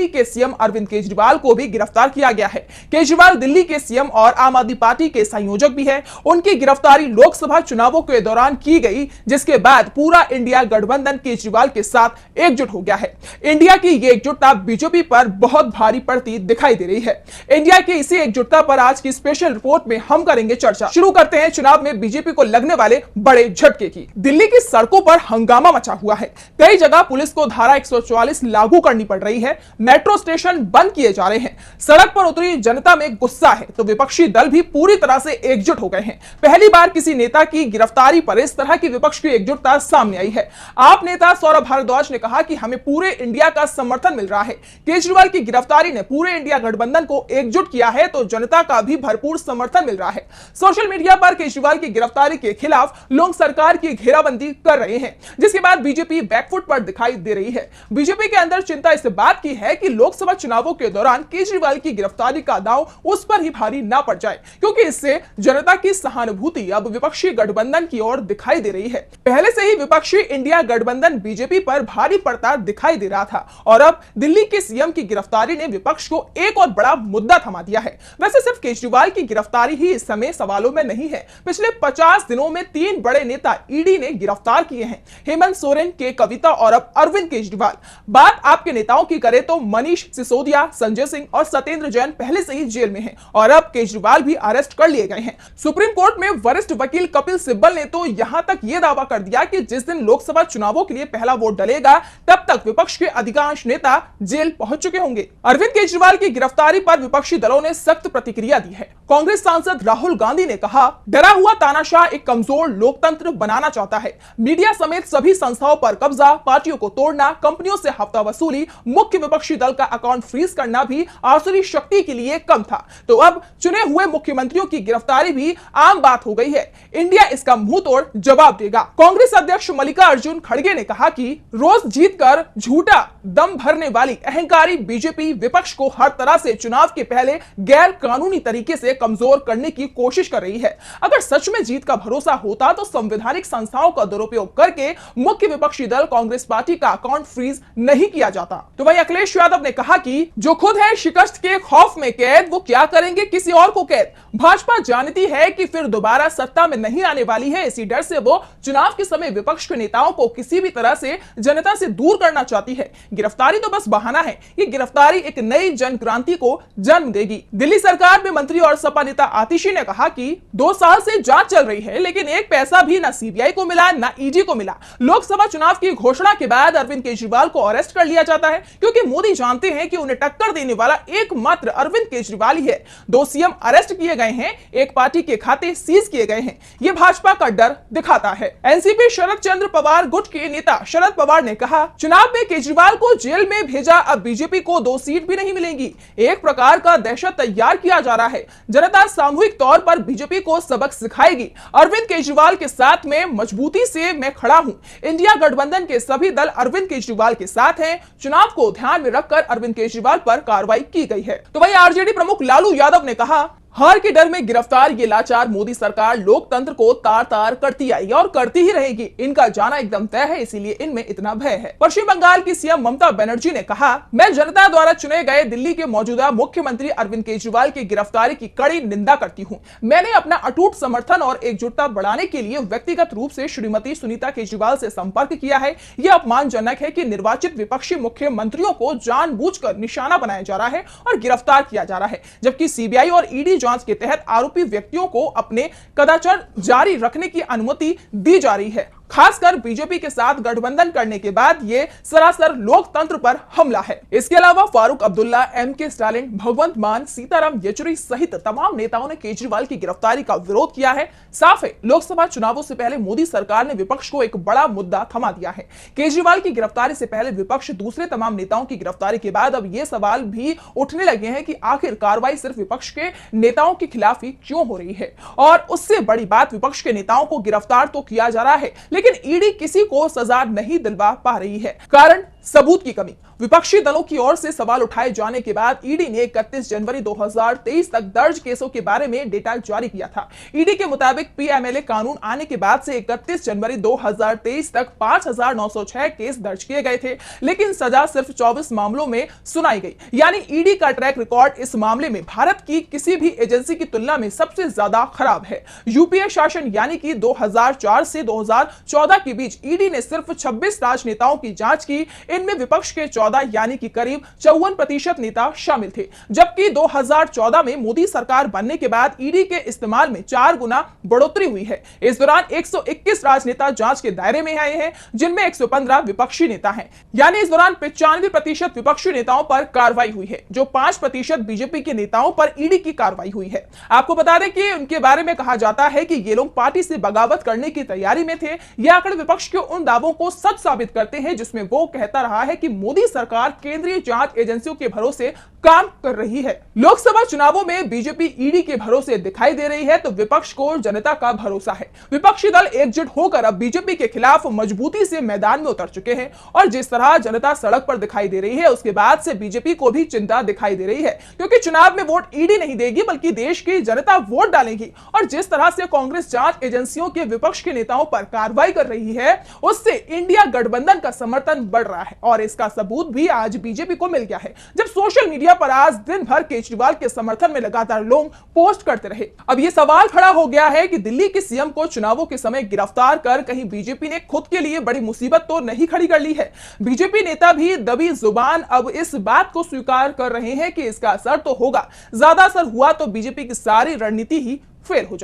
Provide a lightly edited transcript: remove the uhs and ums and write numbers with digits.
दिल्ली के सीएम अरविंद केजरीवाल को भी गिरफ्तार किया गया है। केजरीवाल दिल्ली के सीएम और आम आदमी पार्टी के संयोजक भी है। उनकी गिरफ्तारी लोकसभा चुनावों के दौरान की गई, जिसके बाद पूरा इंडिया गठबंधन केजरीवाल के साथ एकजुट हो गया है। इंडिया की ये एकजुटता बीजेपी पर बहुत भारी पड़ती दिखाई दे रही है। इंडिया की इसी एकजुटता पर आज की स्पेशल रिपोर्ट में हम करेंगे चर्चा। शुरू करते हैं चुनाव में बीजेपी को लगने वाले बड़े झटके की। दिल्ली की सड़कों पर हंगामा मचा हुआ है। कई जगह पुलिस को धारा 144 लागू करनी पड़ रही है। मेट्रो स्टेशन बंद किए जा रहे हैं। सड़क पर उतरी जनता में गुस्सा है तो विपक्षी दल भी पूरी तरह से एकजुट हो गए हैं। पहली बार किसी नेता की गिरफ्तारी पर इस तरह की विपक्ष की एकजुटता सामने आई है। आप नेता सौरभ भारद्वाज ने कहा कि हमें पूरे इंडिया का समर्थन मिल रहा है। केजरीवाल की गिरफ्तारी ने पूरे इंडिया गठबंधन को एकजुट किया है तो जनता का भी भरपूर समर्थन मिल रहा है। सोशल मीडिया पर केजरीवाल की गिरफ्तारी के खिलाफ लोग सरकार की घेराबंदी कर रहे हैं, जिसके बाद बीजेपी बैकफुट पर दिखाई दे रही है। बीजेपी के अंदर चिंता इस बात की है कि लोकसभा चुनावों के दौरान केजरीवाल की गिरफ्तारी का दांव उस पर ही भारी ना पड़ जाए, क्योंकि इससे जनता की सहानुभूति अब विपक्षी गठबंधन की ओर दिखाई दे रही है। पहले से ही विपक्षी इंडिया गठबंधन बीजेपी पर भारी पड़ता दिखाई दे रहा था और अब दिल्ली के सीएम की गिरफ्तारी ने विपक्ष को एक और बड़ा मुद्दा थमा दिया है। वैसे सिर्फ केजरीवाल की गिरफ्तारी ही इस समय सवालों में नहीं है। पिछले 50 दिनों में 3 बड़े नेता ईडी ने गिरफ्तार किए हैं, हेमंत सोरेन, के कविता और अब अरविंद केजरीवाल। बात आपके नेताओं की करें तो मनीष सिसोदिया, संजय सिंह और सत्येंद्र जैन पहले से ही जेल में हैं और अब केजरीवाल भी अरेस्ट कर लिए गए हैं। सुप्रीम कोर्ट में वरिष्ठ वकील कपिल सिब्बल ने तो यहां तक यह दावा कर दिया कि जिस दिन लोकसभा चुनावों के लिए पहला वोट डलेगा तब तक विपक्ष के अधिकांश नेता जेल पहुंच चुके होंगे। अरविंद केजरीवाल की गिरफ्तारी पर विपक्षी दलों ने सख्त प्रतिक्रिया दी है। कांग्रेस सांसद राहुल गांधी ने कहा, डरा हुआ तानाशाह एक कमजोर लोकतंत्र बनाना चाहता है। मीडिया समेत सभी संस्थाओं पर कब्जा, पार्टियों को तोड़ना, कंपनियों से हफ्ता वसूली, मुख्य विपक्षी दल का अकाउंट फ्रीज करना भी आसुरी शक्ति के लिए कम था। तो अब चुने हुए मुख्यमंत्रियों की गिरफ्तारी भी आम बात हो गई है। इंडिया इसका मुंह तोड़ जवाब देगा। कांग्रेस अध्यक्ष मल्लिकार्जुन खड़गे ने कहा कि रोज जीतकर झूठा दम भरने वाली अहंकारी बीजेपी विपक्ष को हर तरह से चुनाव के पहले गैर कानूनी तरीके से कमजोर करने की कोशिश कर रही है। अगर सच में जीत का भरोसा होता तो संवैधानिक संस्थाओं का दुरुपयोग करके मुख्य विपक्षी दल कांग्रेस पार्टी का अकाउंट फ्रीज नहीं किया जाता। तो वहीं अखिलेश यादव ने कहा कि जो खुद है शिकस्त के खौफ में कैद, वो क्या करेंगे किसी और को कैद। भाजपा जानती है कि फिर दोबारा सत्ता में नहीं आने वाली है, इसी डर से वो चुनाव के समय विपक्ष के नेताओं को किसी भी तरह से जनता से दूर करना चाहती है। गिरफ्तारी तो बस बहाना है। ये गिरफ्तारी एक नई जन क्रांति को जन्म देगी। दिल्ली सरकार में मंत्री और सपा नेता आतिशी ने कहा कि 2 साल से जांच चल रही है, लेकिन एक पैसा भी ना सीबीआई को मिला ना ईडी को मिला। लोकसभा चुनाव की घोषणा के बाद अरविंद केजरीवाल को अरेस्ट कर लिया जाता है, क्योंकि मोदी जानते हैं कि उन्हें टक्कर देने वाला एकमात्र अरविंद केजरीवाल ही है। 2 सीएम अरेस्ट किए गए हैं, एक पार्टी के खाते सीज किए गए हैं। यह भाजपा का डर दिखाता है। एनसीपी शरद चंद्र पवार गुट के नेता शरद पवार ने कहा, चुनाव में केजरीवाल को जेल में भेजा, अब बीजेपी को 2 सीट भी नहीं मिलेंगी। एक प्रकार का दहशत तैयार किया जा रहा है। जनता सामूहिक तौर पर बीजेपी को सबक सिखाएगी। अरविंद केजरीवाल के साथ में मजबूती से मैं खड़ा हूं। इंडिया गठबंधन के सभी दल अरविंद केजरीवाल के साथ हैं। चुनाव को ध्यान में रखकर अरविंद केजरीवाल पर कार्रवाई की गई है। तो वहीं आरजेडी प्रमुख लालू यादव ने कहा, हार के डर में गिरफ्तार ये लाचार मोदी सरकार लोकतंत्र को तार तार करती आई और करती ही रहेगी। इनका जाना एकदम तय है, इसीलिए इनमें इतना भय है। पश्चिम बंगाल की सीएम ममता बनर्जी ने कहा, मैं जनता द्वारा चुने गए दिल्ली के मौजूदा मुख्यमंत्री अरविंद केजरीवाल की गिरफ्तारी की कड़ी निंदा करती हूं। मैंने अपना अटूट समर्थन और एकजुटता बढ़ाने के लिए व्यक्तिगत रूप से श्रीमती सुनीता केजरीवाल से संपर्क किया है। यह अपमानजनक है कि निर्वाचित विपक्षी मुख्यमंत्रियों को जानबूझकर निशाना बनाया जा रहा है और गिरफ्तार किया जा रहा है, जबकि सीबीआई और ईडी जांच के तहत आरोपी व्यक्तियों को अपने कदाचार जारी रखने की अनुमति दी जा रही है। खासकर बीजेपी के साथ गठबंधन करने के बाद ये सरासर लोकतंत्र पर हमला है। इसके अलावा फारूक अब्दुल्ला, एमके स्टालिन, भगवंत मान, सीताराम येचुरी सहित तमाम नेताओं ने केजरीवाल की गिरफ्तारी का विरोध किया है। साफ है, लोकसभा चुनावों से पहले मोदी सरकार ने विपक्ष को एक बड़ा मुद्दा थमा दिया है। केजरीवाल की गिरफ्तारी से पहले विपक्ष दूसरे तमाम नेताओं की गिरफ्तारी के बाद अब ये सवाल भी उठने लगे हैं कि आखिर कार्रवाई सिर्फ विपक्ष के नेताओं के खिलाफ ही क्यों हो रही है। और उससे बड़ी बात, विपक्ष के नेताओं को गिरफ्तार तो किया जा रहा है, लेकिन ईडी किसी को सजा नहीं दिलवा पा रही है। कारण सबूत की कमी। विपक्षी दलों की ओर से सवाल उठाए जाने के बाद ईडी ने 31 जनवरी 2023 तक दर्ज केसों के बारे में डेटा जारी किया था। ईडी के मुताबिक पीएमएलए कानून आने के बाद से 31 जनवरी 2023 तक 5,906 केस दर्ज किए गए थे, लेकिन सजा सिर्फ 24 मामलों में सुनाई गई। यानी ईडी का ट्रैक रिकॉर्ड इस मामले में भारत की किसी भी एजेंसी की तुलना में सबसे ज्यादा खराब है। यूपीए शासन यानी कि 2004 से 2014 के बीच ईडी ने सिर्फ 26 राजनेताओं की जांच की। इनमें विपक्ष के 14 यानी कि करीब 54% नेता शामिल थे, जबकि 2014 में मोदी सरकार बनने के बाद ईडी के इस्तेमाल में 4 गुना बढ़ोतरी हुई है। इस दौरान 121 राजनेता जांच के दायरे में आए हैं, जिनमें 115 विपक्षी नेता हैं। यानी इस दौरान 95% विपक्षी नेताओं पर कार्रवाई हुई है, जो 5% बीजेपी के नेताओं पर ईडी की कार्रवाई हुई है। आपको बता दें कि उनके बारे में कहा जाता है कि ये लोग पार्टी से बगावत करने की तैयारी में थे। यह आंकड़े विपक्ष के उन दावों को सच साबित करते हैं जिसमें वो कहता रहा है कि मोदी सरकार केंद्रीय जांच एजेंसियों के भरोसे काम कर रही है। लोकसभा चुनावों में बीजेपी ईडी के भरोसे दिखाई दे रही है, तो विपक्ष को जनता का भरोसा है। विपक्षी दल एकजुट होकर अब बीजेपी के खिलाफ मजबूती से मैदान में उतर चुके हैं और जिस तरह जनता सड़क पर दिखाई दे रही है, उसके बाद से बीजेपी को भी चिंता दिखाई दे रही है, क्योंकि चुनाव में वोट ईडी नहीं देगी बल्कि देश की जनता वोट डालेगी। और जिस तरह से कांग्रेस जांच एजेंसियों के विपक्ष के नेताओं पर कार्रवाई कर रही है, उससे इंडिया गठबंधन का समर्थन बढ़ रहा है और इसका सबूत भी आज बीजेपी को मिल गया है, जब सोशल मीडिया पर आज दिन भर केजरीवाल के समर्थन में लगातार लोग पोस्ट करते रहे। अब यह सवाल खड़ा हो गया है कि दिल्ली के सीएम को चुनावों के समय गिरफ्तार कर कहीं बीजेपी ने खुद के लिए बड़ी मुसीबत तो नहीं खड़ी कर ली है। बीजेपी नेता भी दबी जुबान अब इस बात को स्वीकार कर रहे हैं कि इसका असर तो होगा। ज्यादा असर हुआ तो बीजेपी की सारी रणनीति ही फेल हो जाए।